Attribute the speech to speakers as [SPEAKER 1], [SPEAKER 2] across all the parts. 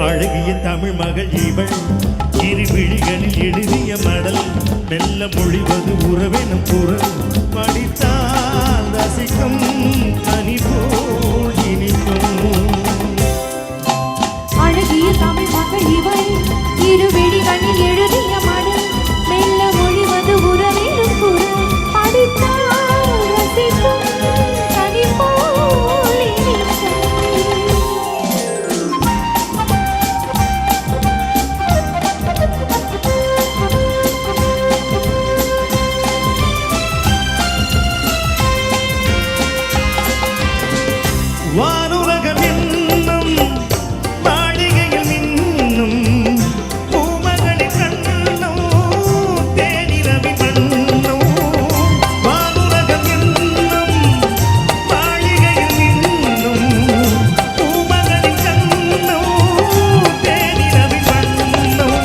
[SPEAKER 1] அழகிய தமிழ் மகள் இவள் இரு விழிகளில் எழுதிய மடல் மெல்ல மொழிவது உறவெனும் குரல் படித்தால் ரசிக்கும் கனி போல் இனிக்கும்.
[SPEAKER 2] அழகிய தமிழ் மகள் இவள் இரு விழிகளில் எழுதிய மடல் மெல்ல மொழிவது உறவெனும் குரல் படித்தால் ரசிக்கும் கனி போல் இனிக்கும்.
[SPEAKER 1] வானுலகம் என்னும் மாளிகையில் மின்னும் பூமகளின் கண்ணும் தேனிரவின் மண்ணும். வானுலகம் என்னும் மாளிகையில் மின்னும் பூமகளின் கண்ணும் தேனிரவின் மண்ணும்.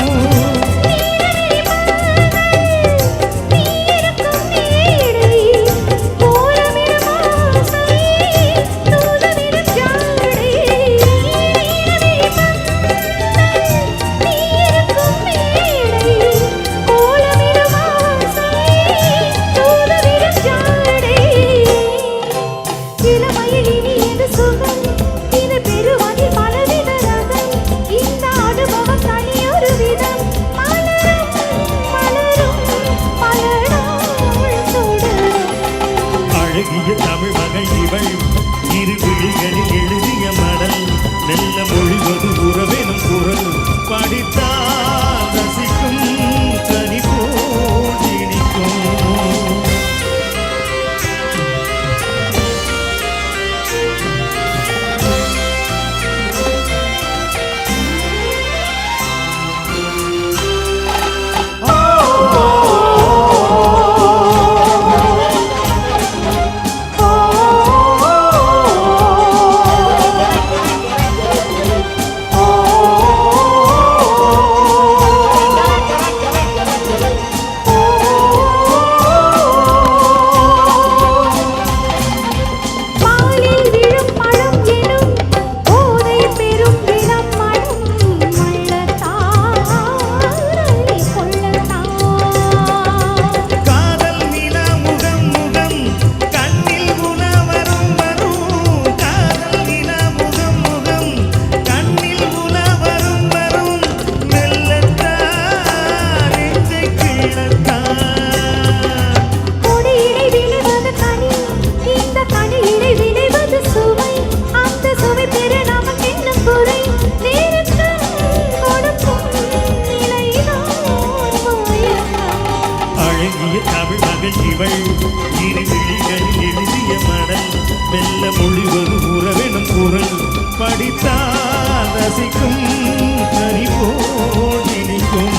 [SPEAKER 1] அழகிய தமிழ் மகள் இவள் இரு விழிகளில் எழுதிய மடல் மெல்ல மொழிவது உறவெனும் குரல் படித்தால் ரசிக்கும் கனி போல் இனிக்கும். தமிழ் மகள் இவள் இரு விழிகளில் எழுதிய மடல் மெல்ல மொழிவது உறவெனும் குரல் படித்தால் ரசிக்கும் கனி போல் இனிக்கும்.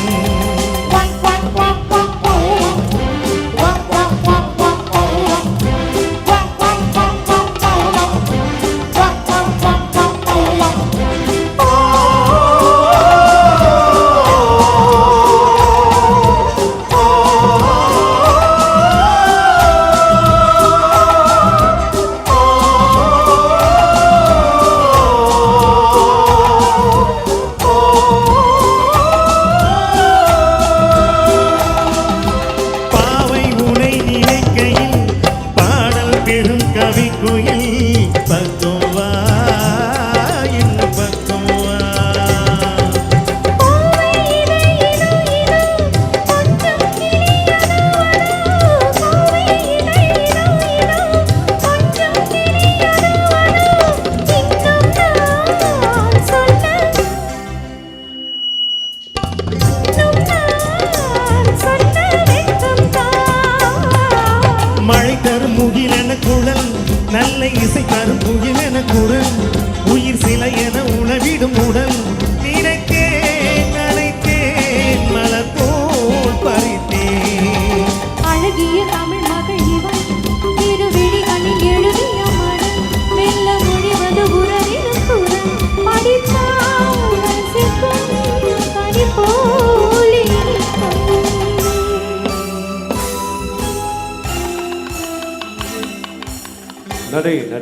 [SPEAKER 1] முகிலென குழல் நல்ல இசை தரும் முகிலென குரல் உயிர் சிலை என உணவிடும் உடல் நினைத்தேன் நினைத்தேன் மலர் போல் பறித்தேன்.
[SPEAKER 2] அழகிய தமிழ் மகள் இவள் இரு விழிகளில் எழுதிய மடல் மெல்ல மொழிவது உறவினும் குரல் படித்தால் ரசிக்கும் கனி போல் இனிக்கும்.
[SPEAKER 3] நன்றி.